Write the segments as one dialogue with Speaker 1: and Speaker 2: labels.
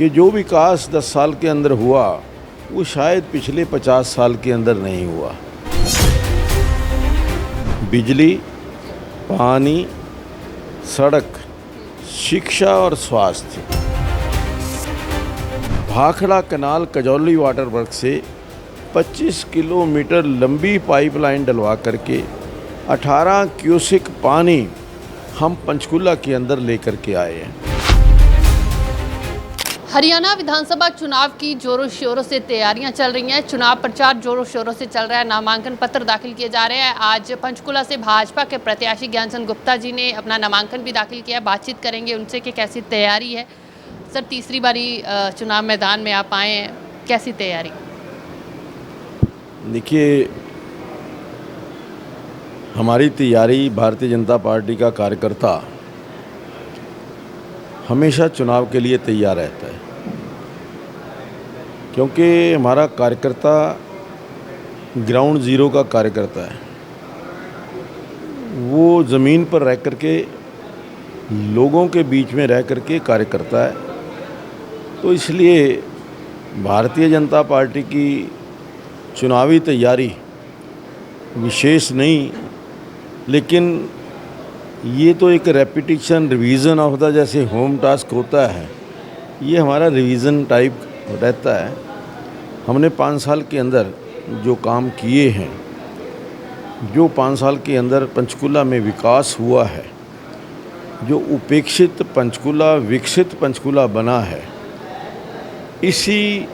Speaker 1: कि जो विकास 10 साल के अंदर हुआ वो शायद पिछले 50 साल के अंदर नहीं हुआ। बिजली, पानी, सड़क, शिक्षा और स्वास्थ्य। भाखड़ा कनाल कजौली वाटर वर्क से 25 किलोमीटर लंबी पाइपलाइन डलवा करके 18 क्यूसेक पानी हम पंचकूला के अंदर लेकर के आए हैं।
Speaker 2: हरियाणा विधानसभा चुनाव की जोरों शोरों से तैयारियां चल रही हैं। चुनाव प्रचार जोरों शोरों से चल रहा है। नामांकन पत्र दाखिल किए जा रहे हैं। आज पंचकूला से भाजपा के प्रत्याशी ज्ञानचंद गुप्ता जी ने अपना नामांकन भी दाखिल किया। बातचीत करेंगे उनसे कि कैसी तैयारी है। सर, तीसरी बारी चुनाव मैदान में आप आए हैं, कैसी तैयारी?
Speaker 1: देखिए, हमारी तैयारी, भारतीय जनता पार्टी का कार्यकर्ता हमेशा चुनाव के लिए तैयार रहता है, क्योंकि हमारा कार्यकर्ता ग्राउंड ज़ीरो का कार्यकर्ता है। वो ज़मीन पर रह कर के, लोगों के बीच में रह कर के कार्य करता है। तो इसलिए भारतीय जनता पार्टी की चुनावी तैयारी विशेष नहीं, लेकिन ये तो एक रेपिटेशन, रिवीजन ऑफ द, जैसे होम टास्क होता है, ये हमारा रिवीजन टाइप रहता है। हमने 5 साल के अंदर जो काम किए हैं, जो 5 साल के अंदर पंचकूला में विकास हुआ है, जो उपेक्षित पंचकूला विकसित पंचकूला बना है, इसी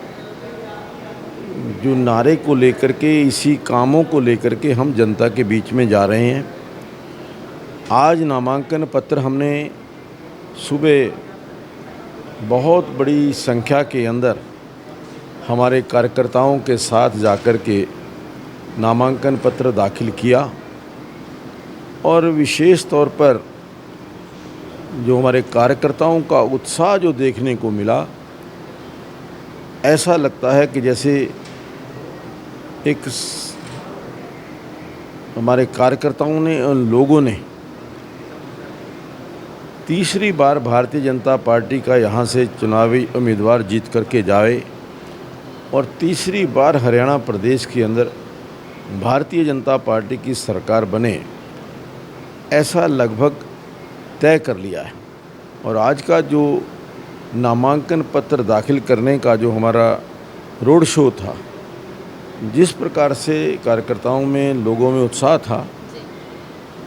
Speaker 1: जो नारे को लेकर के, इसी कामों को लेकर के हम जनता के बीच में जा रहे हैं। आज नामांकन पत्र हमने सुबह बहुत बड़ी संख्या के अंदर हमारे कार्यकर्ताओं के साथ जाकर के नामांकन पत्र दाखिल किया, और विशेष तौर पर जो हमारे कार्यकर्ताओं का उत्साह जो देखने को मिला, ऐसा लगता है कि जैसे एक हमारे कार्यकर्ताओं ने, लोगों ने तीसरी बार भारतीय जनता पार्टी का यहाँ से चुनावी उम्मीदवार जीत करके जाए और तीसरी बार हरियाणा प्रदेश के अंदर भारतीय जनता पार्टी की सरकार बने, ऐसा लगभग तय कर लिया है। और आज का जो नामांकन पत्र दाखिल करने का जो हमारा रोड शो था, जिस प्रकार से कार्यकर्ताओं में, लोगों में उत्साह था,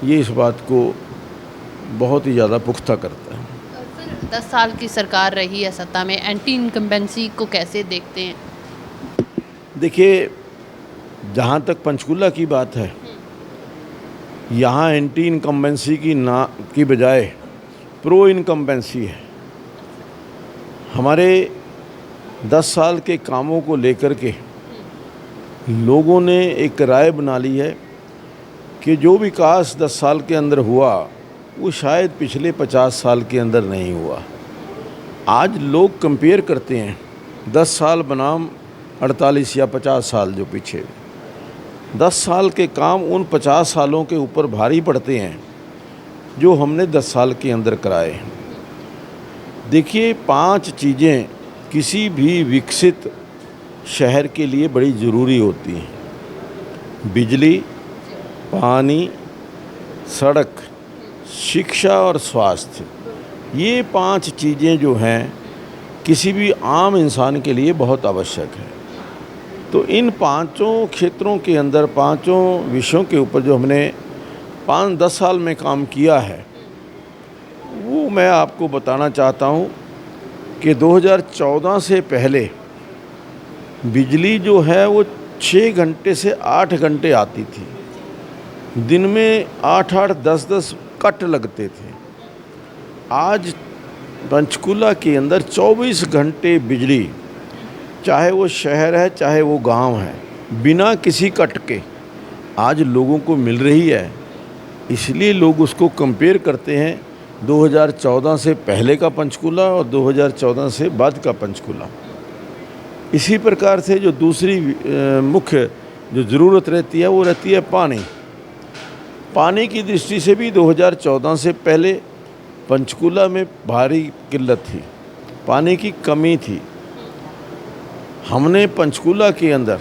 Speaker 1: ये इस बात को बहुत ही ज़्यादा पुख्ता करता है।
Speaker 2: 10 साल की सरकार रही है सत्ता में, एंटी इनकम्बेंसी को कैसे देखते हैं?
Speaker 1: देखिए, जहाँ तक पंचकूला की बात है, यहाँ एंटी इनकम्बेंसी की बजाय प्रो इनकम्बेंसी है। हमारे 10 साल के कामों को लेकर के लोगों ने एक राय बना ली है कि जो विकास 10 साल के अंदर हुआ वो शायद पिछले 50 साल के अंदर नहीं हुआ। आज लोग कंपेयर करते हैं 10 साल बनाम 48 या 50 साल जो पीछे। 10 साल के काम उन 50 सालों के ऊपर भारी पड़ते हैं जो हमने 10 साल के अंदर कराए हैं। देखिए, 5 चीज़ें किसी भी विकसित शहर के लिए बड़ी ज़रूरी होती हैं: बिजली, पानी, सड़क, शिक्षा और स्वास्थ्य। ये 5 चीज़ें जो हैं किसी भी आम इंसान के लिए बहुत आवश्यक है। तो इन 5 क्षेत्रों के अंदर, 5 विषयों के ऊपर जो हमने 5-10 साल में काम किया है, वो मैं आपको बताना चाहता हूँ कि 2014 से पहले बिजली जो है वो 6 घंटे से 8 घंटे आती थी। दिन में 8-8, 10-10 कट लगते थे। आज पंचकूला के अंदर 24 घंटे बिजली, चाहे वो शहर है चाहे वो गांव है, बिना किसी कट के आज लोगों को मिल रही है। इसलिए लोग उसको कंपेयर करते हैं 2014 से पहले का पंचकूला और 2014 से बाद का पंचकूला। इसी प्रकार से जो दूसरी मुख्य जो ज़रूरत रहती है वो रहती है पानी। पानी की दृष्टि से भी 2014 से पहले पंचकूला में भारी किल्लत थी। पानी की कमी थी। हमने पंचकूला के अंदर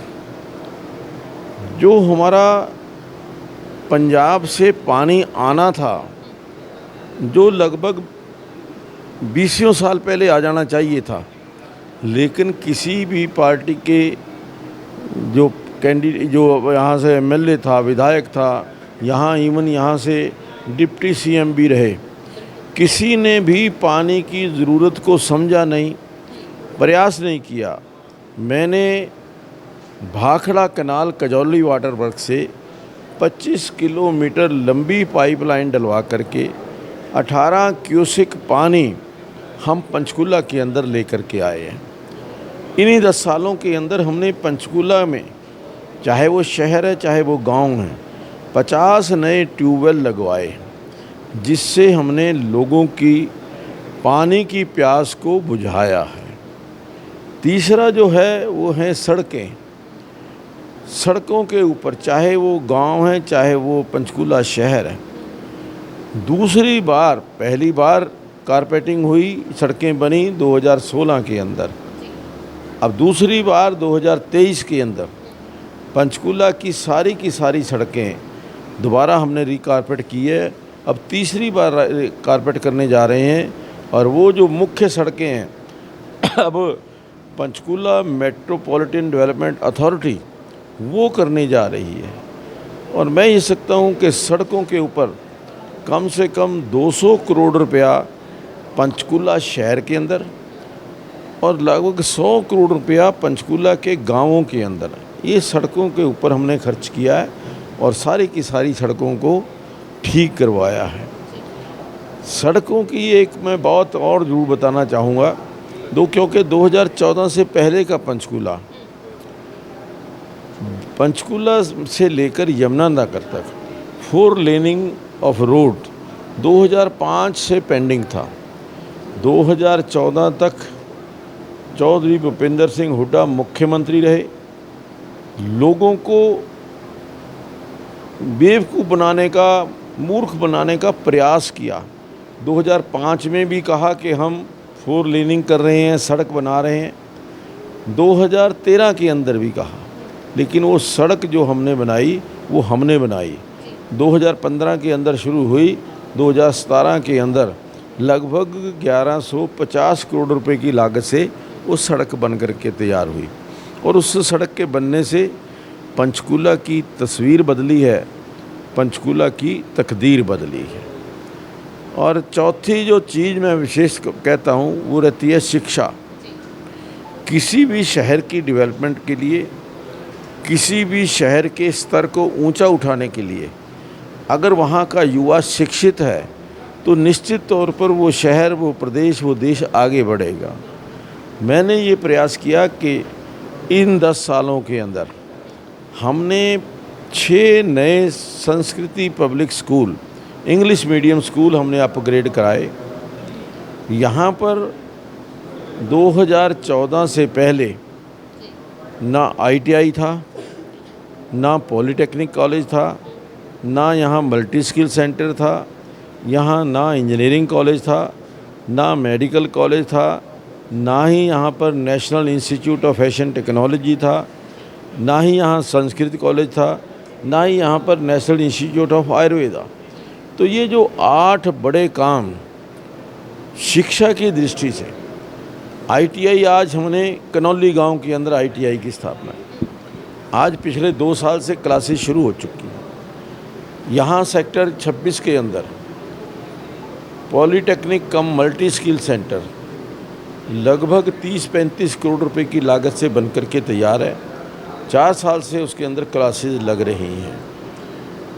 Speaker 1: जो हमारा पंजाब से पानी आना था, जो लगभग 20 साल पहले आ जाना चाहिए था, लेकिन किसी भी पार्टी के जो कैंडिडेट, जो यहाँ से एमएलए था, विधायक था, यहाँ इवन यहाँ से डिप्टी सीएम भी रहे, किसी ने भी पानी की ज़रूरत को समझा नहीं, प्रयास नहीं किया। मैंने भाखड़ा कनाल कजौली वाटर वर्क से 25 किलोमीटर लंबी पाइपलाइन डलवा करके 18 क्यूसेक पानी हम पंचकूला के अंदर लेकर के आए हैं। इन्हीं 10 सालों के अंदर हमने पंचकूला में, चाहे वो शहर है चाहे वो गांव है, 50 नए ट्यूबवेल लगवाए, जिससे हमने लोगों की पानी की प्यास को बुझाया है। तीसरा जो है वो है सड़कें। सड़कों के ऊपर, चाहे वो गांव है चाहे वो पंचकूला शहर है, दूसरी बार, पहली बार कारपेटिंग हुई, सड़कें बनी 2016 के अंदर। अब दूसरी बार 2023 के अंदर पंचकूला की सारी सड़कें दोबारा हमने रिकारपेट की है। अब तीसरी बार कारपेट करने जा रहे हैं, और वो जो मुख्य सड़कें हैं, अब पंचकूला मेट्रोपॉलिटन डेवलपमेंट अथॉरिटी वो करने जा रही है। और मैं ये सकता हूँ कि सड़कों के ऊपर कम से कम 200 करोड़ रुपया पंचकूला शहर के अंदर और लगभग 100 करोड़ रुपया पंचकूला के गांवों के अंदर, ये सड़कों के ऊपर हमने खर्च किया है और सारी की सारी सड़कों को ठीक करवाया है। सड़कों की एक मैं बात और ज़रूर बताना चाहूँगा, क्योंकि 2014 से पहले का पंचकूला से लेकर यमुनानगर तक 4 लेनिंग ऑफ रोड 2005 से पेंडिंग था। 2014 तक चौधरी भूपेंद्र सिंह हुड्डा मुख्यमंत्री रहे, लोगों को बेवकूफ़ बनाने का, मूर्ख बनाने का प्रयास किया। 2005 में भी कहा कि हम 4 लेनिंग कर रहे हैं, सड़क बना रहे हैं। 2013 के अंदर भी कहा, लेकिन वो सड़क जो हमने बनाई वो हमने बनाई। 2015 के अंदर शुरू हुई, 2017 के अंदर लगभग 1150 करोड़ रुपए की लागत से वो सड़क बन कर के तैयार हुई, और उस सड़क के बनने से पंचकूला की तस्वीर बदली है, पंचकूला की तकदीर बदली है। और चौथी जो चीज़ मैं विशेष कहता हूँ वो रहती है शिक्षा। किसी भी शहर की डेवलपमेंट के लिए, किसी भी शहर के स्तर को ऊंचा उठाने के लिए, अगर वहाँ का युवा शिक्षित है तो निश्चित तौर पर वो शहर, वो प्रदेश, वो देश आगे बढ़ेगा। मैंने ये प्रयास किया कि इन 10 सालों के अंदर हमने 6 नए संस्कृति public school, English medium school हमने अपग्रेड कराए। यहाँ पर 2014 से पहले ना ITI था, ना पॉलीटेक्निक कॉलेज था, ना यहाँ मल्टी स्किल सेंटर था, यहाँ ना इंजीनियरिंग कॉलेज था, ना मेडिकल कॉलेज था, ना ही यहाँ पर national institute of fashion technology था, ना ही यहाँ संस्कृत कॉलेज था, ना ही यहाँ पर नेशनल इंस्टीट्यूट ऑफ आयुर्वेदा। तो ये जो 8 बड़े काम शिक्षा की दृष्टि से, ITI आज हमने कनौली गांव के अंदर ITI की स्थापना, आज पिछले 2 साल से क्लासेस शुरू हो चुकी हैं। यहाँ सेक्टर 26 के अंदर पॉलीटेक्निक कम मल्टी स्किल सेंटर लगभग 30-35 करोड़ रुपए की लागत से बनकर के तैयार है। 4 साल से उसके अंदर क्लासेस लग रही हैं।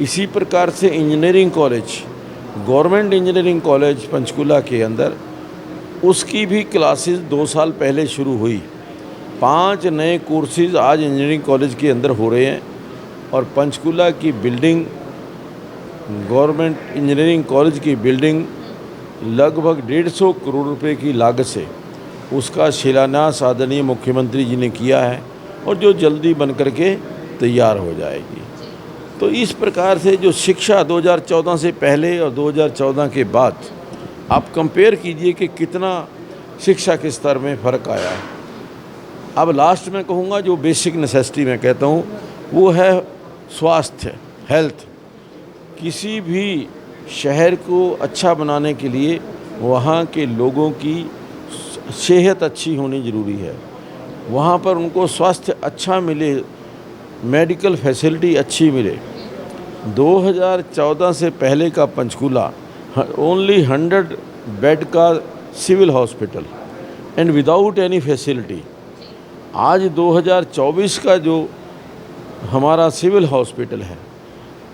Speaker 1: इसी प्रकार से engineering college, government engineering college Panchkula के अंदर, उसकी भी क्लासेस 2 साल पहले शुरू हुई। 5 नए कोर्सेज आज इंजीनियरिंग कॉलेज के अंदर हो रहे हैं, और पंचकूला की बिल्डिंग, गवर्नमेंट इंजीनियरिंग कॉलेज की बिल्डिंग लगभग 150 करोड़ रुपए की लागत से उसका शिलान्यास आदरणीय मुख्यमंत्री जी ने किया है, और जो जल्दी बन करके तैयार हो जाएगी। तो इस प्रकार से जो शिक्षा 2014 से पहले और 2014 के बाद आप कंपेयर कीजिए कि कितना शिक्षा के स्तर में फ़र्क आया है। अब लास्ट में कहूँगा जो बेसिक नेसेसिटी मैं कहता हूँ वो है स्वास्थ्य, हेल्थ। किसी भी शहर को अच्छा बनाने के लिए वहाँ के लोगों की सेहत अच्छी होनी ज़रूरी है। वहाँ पर उनको स्वास्थ्य अच्छा मिले, मेडिकल फैसिलिटी अच्छी मिले। 2014 से पहले का पंचकूला ओनली 100 बेड का civil hospital and without any facility. आज 2024 का जो हमारा सिविल हॉस्पिटल है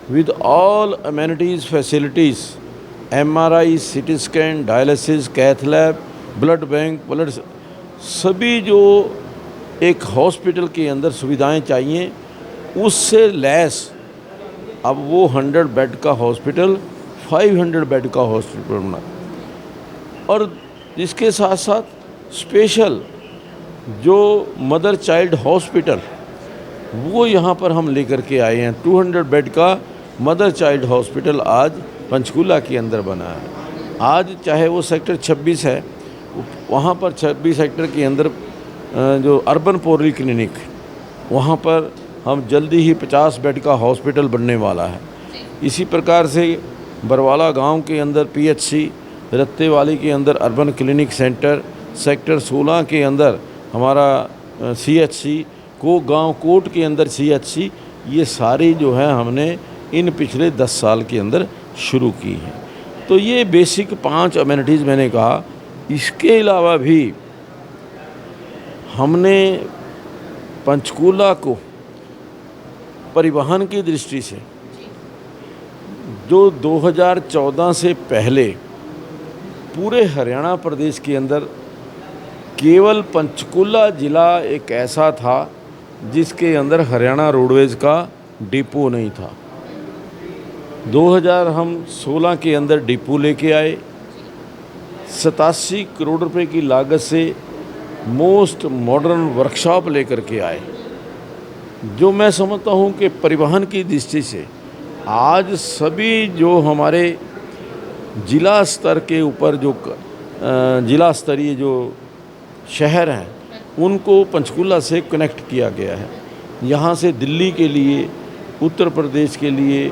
Speaker 1: with all amenities facilities, MRI, CT scan, dialysis, cath lab, blood bank, blood, सभी जो एक हॉस्पिटल के अंदर सुविधाएं चाहिए उससे लेस अब वो 100 बेड का हॉस्पिटल 500 बेड का हॉस्पिटल बना। और इसके साथ साथ स्पेशल जो मदर चाइल्ड हॉस्पिटल वो यहाँ पर हम लेकर के आए हैं। 200 बेड का मदर चाइल्ड हॉस्पिटल आज पंचकूला के अंदर बना है। आज चाहे वो सेक्टर 26 है, वहाँ पर 26 सेक्टर के अंदर जो अर्बन पोर्ली क्लिनिक, वहाँ पर हम जल्दी ही 50 बेड का हॉस्पिटल बनने वाला है। इसी प्रकार से बरवाला गांव के अंदर PHC, रत्तेवाली के अंदर अर्बन क्लिनिक सेंटर, सेक्टर 16 के अंदर हमारा CHC, को गांव कोट के अंदर CHC, ये सारी जो है हमने इन पिछले 10 साल के अंदर शुरू की है। तो ये बेसिक 5 अमेनिटीज़ मैंने कहा। इसके अलावा भी हमने पंचकूला को परिवहन की दृष्टि से जो 2014 से पहले पूरे हरियाणा प्रदेश के अंदर केवल पंचकूला ज़िला एक ऐसा था जिसके अंदर हरियाणा रोडवेज़ का डिपो नहीं था। 2016 के अंदर डिपो लेके आए। 87 करोड़ रुपए की लागत से मोस्ट मॉडर्न वर्कशॉप लेकर के आए, जो मैं समझता हूँ कि परिवहन की दृष्टि से आज सभी जो हमारे जिला स्तर के ऊपर जो जिला स्तरीय जो शहर हैं उनको पंचकूला से कनेक्ट किया गया है। यहाँ से दिल्ली के लिए, उत्तर प्रदेश के लिए,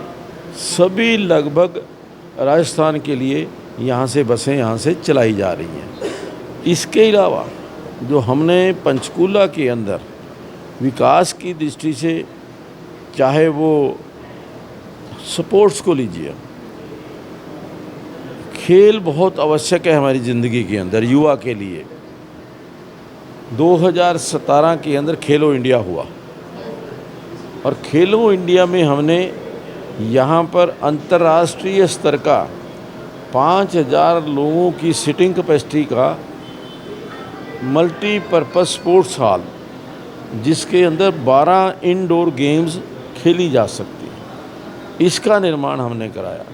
Speaker 1: सभी लगभग राजस्थान के लिए यहाँ से बसें यहाँ से चलाई जा रही हैं। इसके अलावा जो हमने पंचकूला के अंदर विकास की दृष्टि से, चाहे वो स्पोर्ट्स को लीजिए, खेल बहुत आवश्यक है हमारी ज़िंदगी के अंदर युवा के लिए। 2017 के अंदर खेलो इंडिया हुआ और खेलो इंडिया में हमने यहाँ पर अंतर्राष्ट्रीय स्तर का 5000 लोगों की सिटिंग कैपेसिटी का मल्टीपर्पज़ स्पोर्ट्स हॉल, जिसके अंदर 12 इंडोर गेम्स खेली जा सकती है, इसका निर्माण हमने कराया।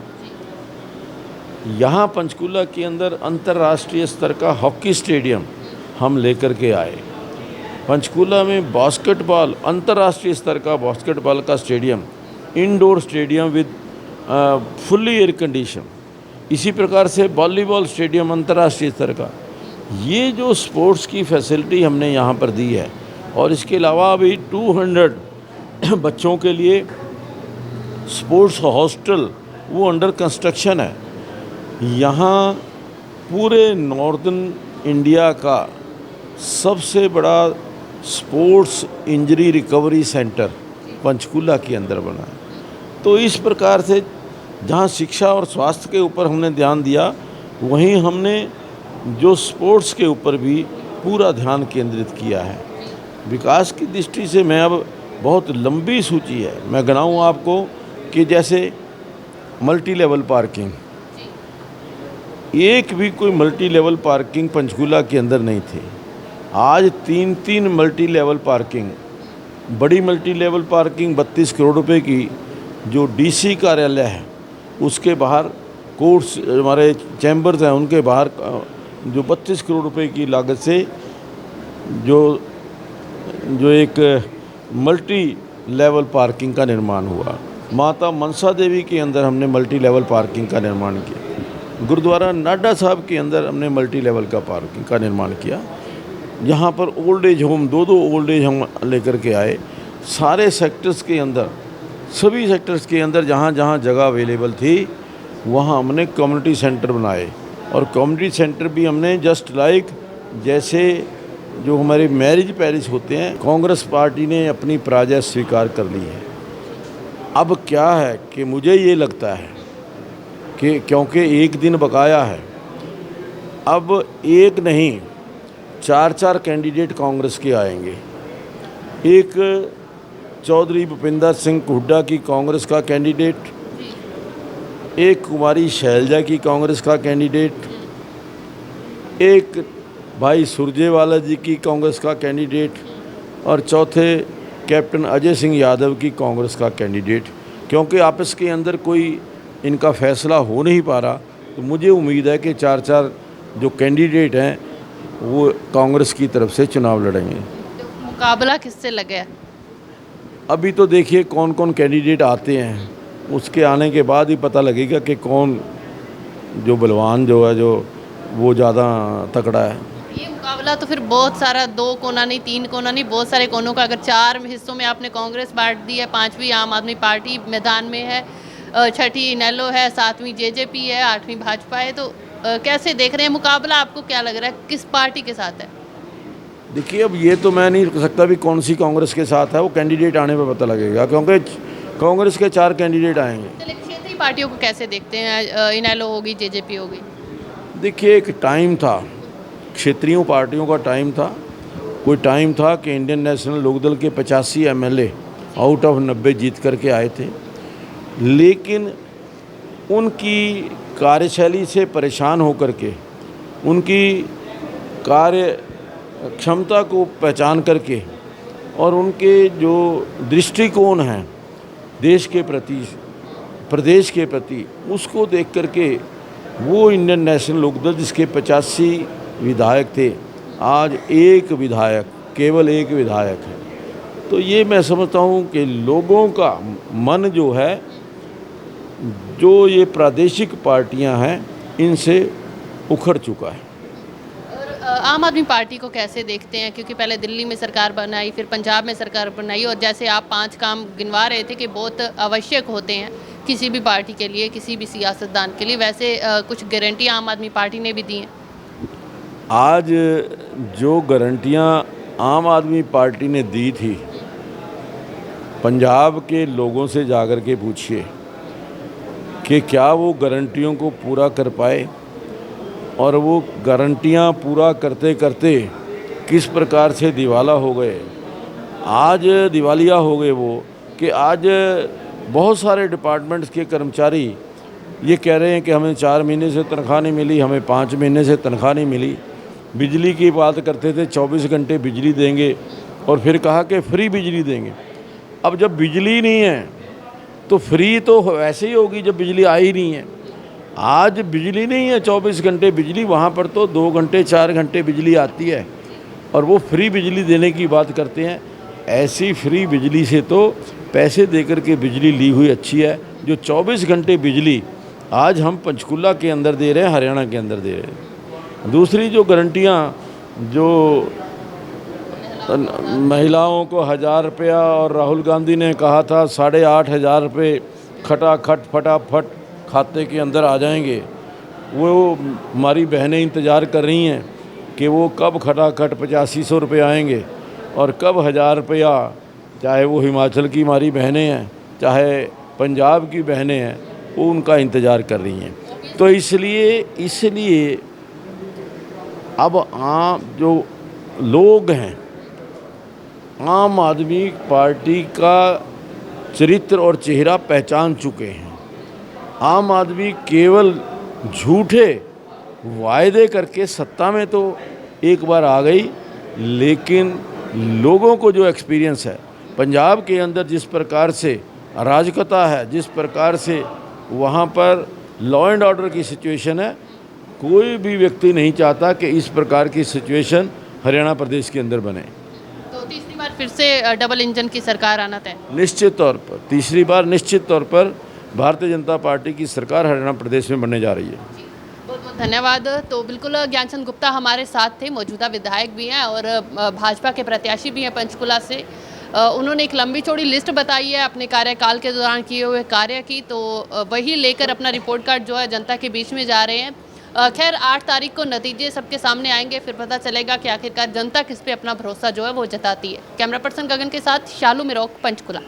Speaker 1: यहाँ पंचकूला के अंदर अंतर्राष्ट्रीय स्तर का हॉकी स्टेडियम हम लेकर के आए। पंचकूला में बास्केटबॉल, अंतर्राष्ट्रीय स्तर का बास्केटबॉल का stadium, indoor stadium with fully air condition. इसी प्रकार से वॉलीबॉल स्टेडियम अंतर्राष्ट्रीय स्तर का। ये जो स्पोर्ट्स की फैसिलिटी हमने यहाँ पर दी है, और इसके अलावा अभी 200 बच्चों के लिए स्पोर्ट्स हॉस्टल वो अंडर कंस्ट्रक्शन है। यहाँ पूरे नॉर्दर्न इंडिया का सबसे बड़ा sports injury recovery centre Panchkula के अंदर बना है। तो इस प्रकार से जहाँ शिक्षा और स्वास्थ्य के ऊपर हमने ध्यान दिया, वहीं हमने जो स्पोर्ट्स के ऊपर भी पूरा ध्यान केंद्रित किया है। विकास की दृष्टि से मैं अब बहुत लंबी सूची है, मैं गिनाऊँ आपको कि जैसे मल्टी लेवल पार्किंग, एक भी कोई मल्टी लेवल पार्किंग पंचकूला के अंदर नहीं थी। आज 3 मल्टी लेवल पार्किंग, बड़ी मल्टी लेवल पार्किंग 32 करोड़ रुपए की जो DC कार्यालय है उसके बाहर, कोर्ट्स हमारे चैम्बर्स हैं उनके बाहर जो 32 करोड़ रुपए की लागत से जो एक मल्टी लेवल पार्किंग का निर्माण हुआ। माता मनसा देवी के अंदर हमने मल्टी लेवल पार्किंग का निर्माण किया। गुरुद्वारा नाडा साहब के अंदर हमने मल्टी लेवल का पार्किंग का निर्माण किया। यहाँ पर ओल्ड एज होम, दो ओल्ड एज होम लेकर के आए। सारे सेक्टर्स के अंदर, सभी सेक्टर्स के अंदर जहाँ जहाँ जगह अवेलेबल थी वहाँ हमने कम्युनिटी सेंटर बनाए। और कम्युनिटी सेंटर भी हमने जस्ट लाइक जैसे जो हमारे मैरिज पैलेस होते हैं, कांग्रेस पार्टी ने अपनी पराजय स्वीकार कर ली है। अब क्या है कि मुझे ये लगता है कि क्योंकि एक दिन बकाया है, अब एक नहीं 4 कैंडिडेट कांग्रेस के आएंगे। एक चौधरी भूपिंदर सिंह हुड्डा की कांग्रेस का कैंडिडेट, एक कुमारी शैलजा की कांग्रेस का कैंडिडेट, एक भाई सुरजेवाला जी की कांग्रेस का कैंडिडेट और चौथे कैप्टन अजय सिंह यादव की कांग्रेस का कैंडिडेट। क्योंकि आपस के अंदर कोई इनका फैसला हो नहीं पा रहा, तो मुझे उम्मीद है कि 4 जो कैंडिडेट हैं वो कांग्रेस की तरफ से चुनाव लड़ेंगे।
Speaker 2: तो मुकाबला किससे लगे?
Speaker 1: अभी तो देखिए कौन कौन कैंडिडेट आते हैं, उसके आने के बाद ही पता लगेगा कि कौन जो बलवान जो है, जो वो ज़्यादा तकड़ा है।
Speaker 2: ये मुकाबला तो फिर बहुत सारा, 2 कोना नहीं, 3 कोना नहीं, बहुत सारे कोनों का। अगर 4 हिस्सों में आपने कांग्रेस बांट दी है, 5वीं आम आदमी पार्टी मैदान में है, 6ठी इनेलो है, 7वीं जेजेपी है, 8वीं भाजपा है, तो कैसे देख रहे हैं मुकाबला? आपको क्या लग रहा है किस पार्टी के साथ है?
Speaker 1: देखिए अब ये तो मैं नहीं कह सकता भी कौन सी कांग्रेस के साथ है, वो कैंडिडेट आने पर पता लगेगा, क्योंकि कांग्रेस के 4 कैंडिडेट आएंगे।
Speaker 2: चलिए, क्षेत्रीय पार्टियों को कैसे देखते हैं? इनेलो होगी, जेजेपी होगी।
Speaker 1: देखिए एक टाइम था, क्षेत्रीय पार्टियों का टाइम था। कोई टाइम था कि इंडियन नेशनल लोकदल के 85 एमएलए आउट ऑफ 90 जीत करके आए थे, लेकिन उनकी कार्यशैली से परेशान होकर के, उनकी कार्य क्षमता को पहचान करके और उनके जो दृष्टिकोण हैं देश के प्रति, प्रदेश के प्रति, उसको देख करके वो इंडियन नेशनल लोकदल जिसके 85 विधायक थे, आज एक विधायक, केवल एक विधायक है। तो ये मैं समझता हूँ कि लोगों का मन जो है, जो ये प्रादेशिक पार्टियां हैं, इनसे उखड़ चुका है।
Speaker 2: और आम आदमी पार्टी को कैसे देखते हैं? क्योंकि पहले दिल्ली में सरकार बनाई, फिर पंजाब में सरकार बनाई, और जैसे आप 5 काम गिनवा रहे थे कि बहुत आवश्यक होते हैं किसी भी पार्टी के लिए, किसी भी सियासतदान के लिए, वैसे कुछ गारंटी आम आदमी पार्टी ने भी दी हैं।
Speaker 1: आज जो गारंटियां आम आदमी पार्टी ने दी थी, पंजाब के लोगों से जाकर के पूछिए कि क्या वो गारंटियों को पूरा कर पाए, और वो गारंटियां पूरा करते करते किस प्रकार से दिवाला हो गए। आज दिवालिया हो गए वो, कि आज बहुत सारे डिपार्टमेंट्स के कर्मचारी ये कह रहे हैं कि हमें 4 महीने से तनख्वाह नहीं मिली, हमें 5 महीने से तनख्वाह नहीं मिली। बिजली की बात करते थे, 24 घंटे बिजली देंगे, और फिर कहा कि फ्री बिजली देंगे। अब जब बिजली नहीं है तो फ्री तो वैसे ही होगी जब बिजली आई नहीं है। आज बिजली नहीं है 24 घंटे बिजली, वहाँ पर तो 2 घंटे 4 घंटे बिजली आती है, और वो फ्री बिजली देने की बात करते हैं। ऐसी फ्री बिजली से तो पैसे देकर के बिजली ली हुई अच्छी है। जो 24 घंटे बिजली आज हम पंचकुला के अंदर दे रहे हैं, हरियाणा के अंदर दे रहे हैं। दूसरी जो गारंटियाँ, जो महिलाओं को 1000 रुपया, और राहुल गांधी ने कहा था 8,500 रुपये खटाखट फटाफट खाते के अंदर आ जाएंगे, वो हमारी बहनें इंतज़ार कर रही हैं कि वो कब खटाखट 8500 रुपये आएंगे, और कब 1000 रुपया, चाहे वो हिमाचल की हमारी बहनें हैं, चाहे पंजाब की बहनें हैं, वो उनका इंतज़ार कर रही हैं। तो इसलिए अब आम जो लोग हैं, आम आदमी पार्टी का चरित्र और चेहरा पहचान चुके हैं। आम आदमी केवल झूठे वायदे करके सत्ता में तो एक बार आ गई, लेकिन लोगों को जो एक्सपीरियंस है पंजाब के अंदर, जिस प्रकार से अराजकता है, जिस प्रकार से वहाँ पर लॉ एंड ऑर्डर की सिचुएशन है, कोई भी व्यक्ति नहीं चाहता कि इस प्रकार की सिचुएशन हरियाणा प्रदेश के अंदर बने।
Speaker 2: तो तीसरी बार फिर से डबल इंजन की सरकार आना तय?
Speaker 1: निश्चित तौर पर तीसरी बार निश्चित तौर पर भारतीय जनता पार्टी की सरकार हरियाणा प्रदेश में बनने जा रही है।
Speaker 2: बहुत धन्यवाद। तो बिल्कुल ज्ञानचंद गुप्ता हमारे साथ थे, मौजूदा विधायक भी हैं और भाजपा के प्रत्याशी भी हैं पंचकुला से। उन्होंने एक लंबी चौड़ी लिस्ट बताई है अपने कार्यकाल के दौरान किए हुए कार्य की, तो वही लेकर अपना रिपोर्ट कार्ड जो है जनता के बीच में जा रहे हैं। खैर 8 तारीख को नतीजे सबके सामने आएंगे, फिर पता चलेगा कि आखिरकार जनता किस पे अपना भरोसा जो है वो जताती है। कैमरा पर्सन गगन के साथ शालू मिरोक, पंचकुला।